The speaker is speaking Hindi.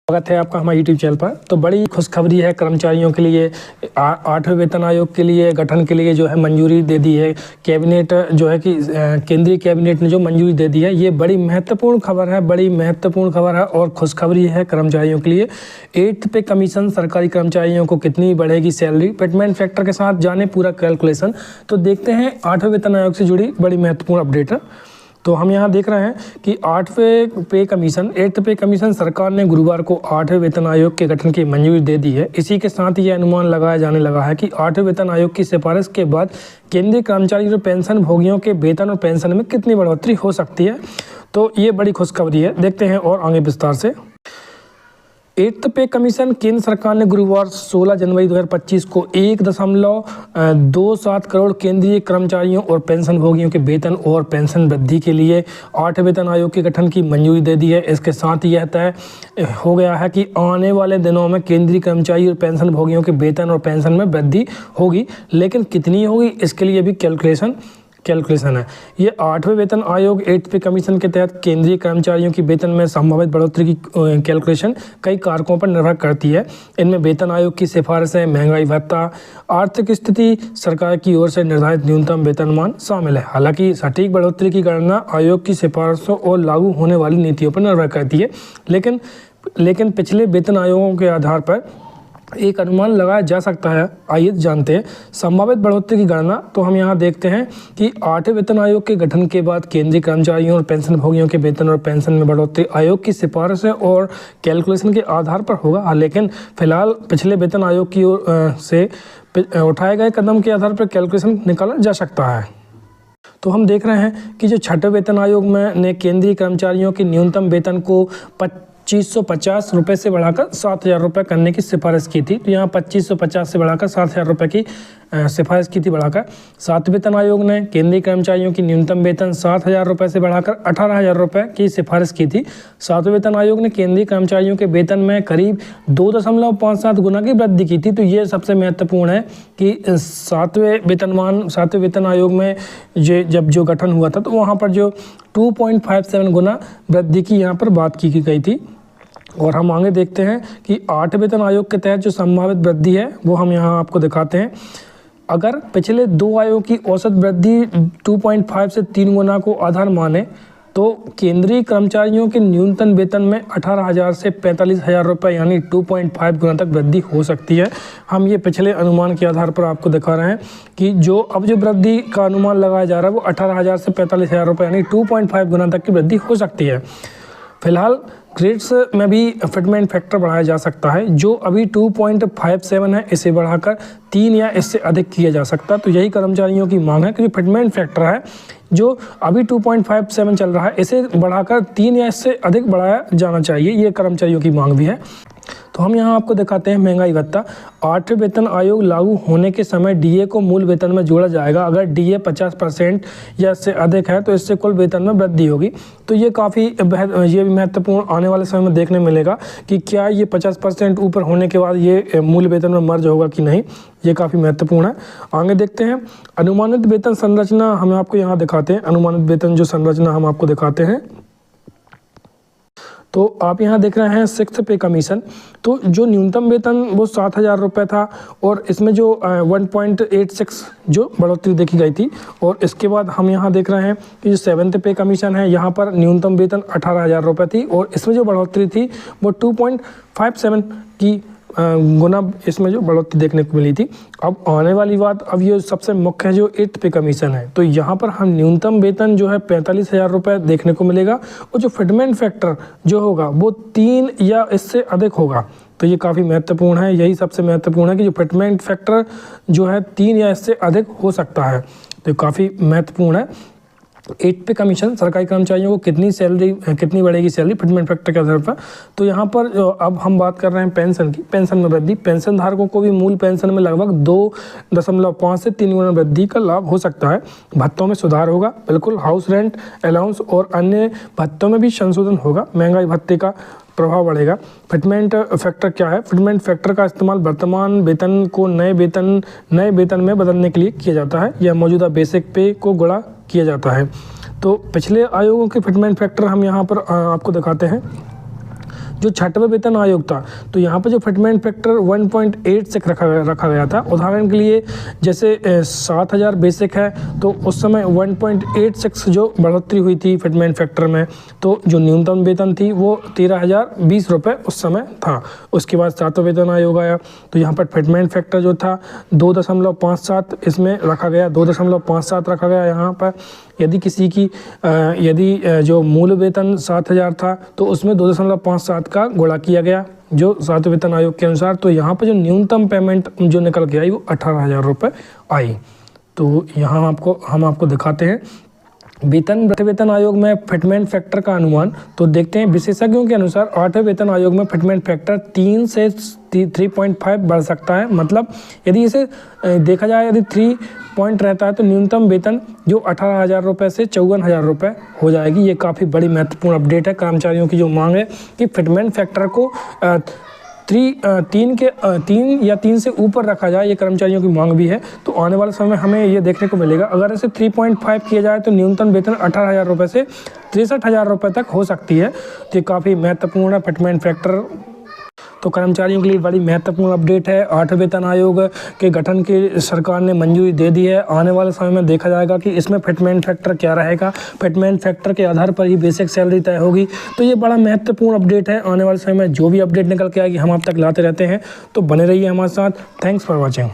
स्वागत है आपका हमारे YouTube चैनल पर। तो बड़ी खुशखबरी है कर्मचारियों के लिए। 8वें वेतन आयोग के लिए गठन के लिए जो है मंजूरी दे दी है कैबिनेट, जो है कि केंद्रीय कैबिनेट ने जो मंजूरी दे दी है। ये बड़ी महत्वपूर्ण खबर है, बड़ी महत्वपूर्ण खबर है और खुशखबरी है कर्मचारियों के लिए। 8th पे कमीशन सरकारी कर्मचारियों को कितनी बढ़ेगी सैलरी, फिटमेंट फैक्टर के साथ जाने पूरा कैलकुलेशन। तो देखते हैं 8वें वेतन आयोग से जुड़ी बड़ी महत्वपूर्ण अपडेट है। तो हम यहाँ देख रहे हैं कि 8th पे कमीशन सरकार ने गुरुवार को 8वें वेतन आयोग के गठन की मंजूरी दे दी है। इसी के साथ ये अनुमान लगाया जाने लगा है कि 8वें वेतन आयोग की सिफारिश के बाद केंद्रीय कर्मचारी और पेंशन भोगियों के वेतन और पेंशन में कितनी बढ़ोतरी हो सकती है। तो ये बड़ी खुशखबरी है, देखते हैं और आगे विस्तार से। 8th पे कमीशन केंद्र सरकार ने गुरुवार 16 जनवरी 2025 को 1.27 करोड़ केंद्रीय कर्मचारियों और पेंशन भोगियों के वेतन और पेंशन वृद्धि के लिए 8वें वेतन आयोग के गठन की मंजूरी दे दी है। इसके साथ यह तय हो गया है कि आने वाले दिनों में केंद्रीय कर्मचारी और पेंशन भोगियों के वेतन और पेंशन में वृद्धि होगी, लेकिन कितनी होगी इसके लिए भी कैलकुलेशन है। ये 8वें वेतन आयोग 8th पे कमीशन के तहत केंद्रीय कर्मचारियों की वेतन में संभावित बढ़ोतरी की कैलकुलेशन कई कारकों पर निर्भर करती है। इनमें वेतन आयोग की सिफारिशें, महंगाई भत्ता, आर्थिक स्थिति, सरकार की ओर से निर्धारित न्यूनतम वेतनमान शामिल है। हालांकि सटीक बढ़ोतरी की गणना आयोग की सिफारिशों और लागू होने वाली नीतियों पर निर्भर करती है, लेकिन पिछले वेतन आयोगों के आधार पर एक अनुमान लगाया जा सकता है। आइए जानते हैं संभावित बढ़ोतरी की गणना। तो हम यहाँ देखते हैं कि 8वें वेतन आयोग के गठन के बाद केंद्रीय कर्मचारियों और पेंशन भोगियों के वेतन और पेंशन में बढ़ोतरी आयोग की सिफारिशें और कैलकुलेशन के आधार पर होगा, लेकिन फिलहाल पिछले वेतन आयोग की ओर से उठाए गए कदम के आधार पर कैलकुलेशन निकाला जा सकता है। तो हम देख रहे हैं कि जो 6वें वेतन आयोग में ने केंद्रीय कर्मचारियों के न्यूनतम वेतन को 2550 रुपये से बढ़ाकर 7000 रुपये करने की सिफारिश की थी। तो यहाँ 2550 से बढ़ाकर 7000 रुपये की सिफारिश की थी बढ़ाकर। 7वें वेतन आयोग ने केंद्रीय कर्मचारियों की न्यूनतम वेतन 7000 रुपये से बढ़ाकर 18000 रुपये की सिफारिश की थी। 7वें वेतन आयोग ने केंद्रीय कर्मचारियों के वेतन में करीब 2.57 गुना की वृद्धि की थी। तो ये सबसे महत्वपूर्ण है कि 7वें वेतन आयोग में जब जो गठन हुआ था तो वहाँ पर जो 2.57 गुना वृद्धि की यहाँ पर बात की गई थी। और हम आगे देखते हैं कि 8वें वेतन आयोग के तहत जो संभावित वृद्धि है वो हम यहाँ आपको दिखाते हैं। अगर पिछले 2 आयोग की औसत वृद्धि 2.5 से 3 गुना को आधार माने तो केंद्रीय कर्मचारियों के न्यूनतम वेतन में 18,000 से 45,000 रुपये यानी 2.5 गुना तक वृद्धि हो सकती है। हम ये पिछले अनुमान के आधार पर आपको दिखा रहे हैं कि जो वृद्धि का अनुमान लगाया जा रहा है वो 18,000 से 45,000 रुपये यानी 2.5 गुना तक की वृद्धि हो सकती है। फिलहाल ग्रेड्स में भी फिटमेंट फैक्टर बढ़ाया जा सकता है। जो अभी 2.57 है इसे बढ़ाकर 3 या इससे अधिक किया जा सकता है। तो यही कर्मचारियों की मांग है कि जो फिटमेंट फैक्टर है जो अभी 2.57 चल रहा है इसे बढ़ाकर 3 या इससे अधिक बढ़ाया जाना चाहिए, ये कर्मचारियों की मांग भी है। तो हम यहाँ आपको दिखाते हैं महंगाई भत्ता। 8वें वेतन आयोग लागू होने के समय डीए को मूल वेतन में जोड़ा जाएगा। अगर डीए 50% या इससे अधिक है तो इससे कुल वेतन में वृद्धि होगी। तो ये काफ़ी ये भी महत्वपूर्ण आने वाले समय में देखने मिलेगा कि क्या ये 50% ऊपर होने के बाद ये मूल वेतन में मर्ज होगा कि नहीं, ये काफ़ी महत्वपूर्ण है। आगे देखते हैं अनुमानित वेतन संरचना। हम आपको यहाँ दिखाते हैं अनुमानित वेतन जो संरचना हम आपको दिखाते हैं। तो आप यहाँ देख रहे हैं 6th पे कमीशन। तो जो न्यूनतम वेतन वो 7,000 रुपये था और इसमें जो 1.86 जो बढ़ोतरी देखी गई थी। और इसके बाद हम यहाँ देख रहे हैं कि जो 7th पे कमीशन है यहाँ पर न्यूनतम वेतन 18,000 रुपये थी और इसमें जो बढ़ोतरी थी वो 2.57 की गुना इसमें जो बढ़ोतरी देखने को मिली थी। अब आने वाली बात, अब ये सबसे मुख्य है जो 8th पे कमीशन है। तो यहाँ पर हम न्यूनतम वेतन जो है 45,000 रुपये देखने को मिलेगा और जो फिटमेंट फैक्टर जो होगा वो 3 या इससे अधिक होगा। तो ये काफ़ी महत्वपूर्ण है, यही सबसे महत्वपूर्ण है कि जो फिटमेंट फैक्टर जो है 3 या इससे अधिक हो सकता है। तो काफ़ी महत्वपूर्ण है। 8th पे कमीशन सरकारी कर्मचारियों को कितनी बढ़ेगी सैलरी फिटमेंट फैक्टर के आधार पर। तो यहाँ पर अब हम बात कर रहे हैं पेंशन की। पेंशन में वृद्धि, पेंशन धारकों को भी मूल पेंशन में लगभग 2.5 से 3 गुना वृद्धि का लाभ हो सकता है। भत्तों में सुधार होगा, बिल्कुल। हाउस रेंट अलाउंस और अन्य भत्तों में भी संशोधन होगा। महंगाई भत्ते का प्रभाव बढ़ेगा। फिटमेंट फैक्टर क्या है? फिटमेंट फैक्टर का इस्तेमाल वर्तमान वेतन को नए वेतन में बदलने के लिए किया जाता है या मौजूदा बेसिक पे को गुणा किया जाता है। तो पिछले आयोगों के फिटमेंट फैक्टर हम यहाँ पर आपको दिखाते हैं। जो छठवें वेतन आयोग था, तो यहाँ पर जो फिटमेंट फैक्टर 1.86 रखा गया था। उदाहरण के लिए जैसे 7,000 बेसिक है तो उस समय 1.86 जो बढ़ोतरी हुई थी फिटमेंट फैक्टर में, तो जो न्यूनतम वेतन थी वो 13,020 रुपये उस समय था। उसके बाद सातवां वेतन आयोग आया तो यहाँ पर फिटमेंट फैक्टर जो था 2.57 इसमें रखा गया, 2.57 रखा गया यहाँ पर। यदि किसी की जो मूल वेतन 7,000 था तो उसमें 2.57 का गुणा किया गया जो सातवें वेतन आयोग के अनुसार, तो यहाँ पर जो न्यूनतम पेमेंट जो निकल के आई वो 18,000 रुपये आई। तो यहाँ हम आपको दिखाते हैं वेतन आयोग में फिटमेंट फैक्टर का अनुमान। तो देखते हैं विशेषज्ञों के अनुसार 8वें वेतन आयोग में फिटमेंट फैक्टर 3 से 3.5 बढ़ सकता है। मतलब यदि इसे देखा जाए, यदि 3 पॉइंट रहता है तो न्यूनतम वेतन जो 18,000 रुपये से 54,000 रुपये हो जाएगी। ये काफ़ी बड़ी महत्वपूर्ण अपडेट है। कर्मचारियों की जो मांग है कि फिटमेंट फैक्टर को 3 या 3 से ऊपर रखा जाए, ये कर्मचारियों की मांग भी है। तो आने वाले समय में हमें ये देखने को मिलेगा, अगर इसे 3.5 किया जाए तो न्यूनतम वेतन 18,000 रुपये से 63,000 रुपये तक हो सकती है। तो ये काफ़ी महत्वपूर्ण है फिटमेंट फैक्टर। तो कर्मचारियों के लिए बड़ी महत्वपूर्ण अपडेट है। 8वें वेतन आयोग के गठन की सरकार ने मंजूरी दे दी है। आने वाले समय में देखा जाएगा कि इसमें फिटमेंट फैक्टर क्या रहेगा। फिटमेंट फैक्टर के आधार पर ही बेसिक सैलरी तय होगी। तो ये बड़ा महत्वपूर्ण अपडेट है। आने वाले समय में जो भी अपडेट निकल के आएगी हम आप तक लाते रहते हैं, तो बने रहिए हमारे साथ। Thanks for watching.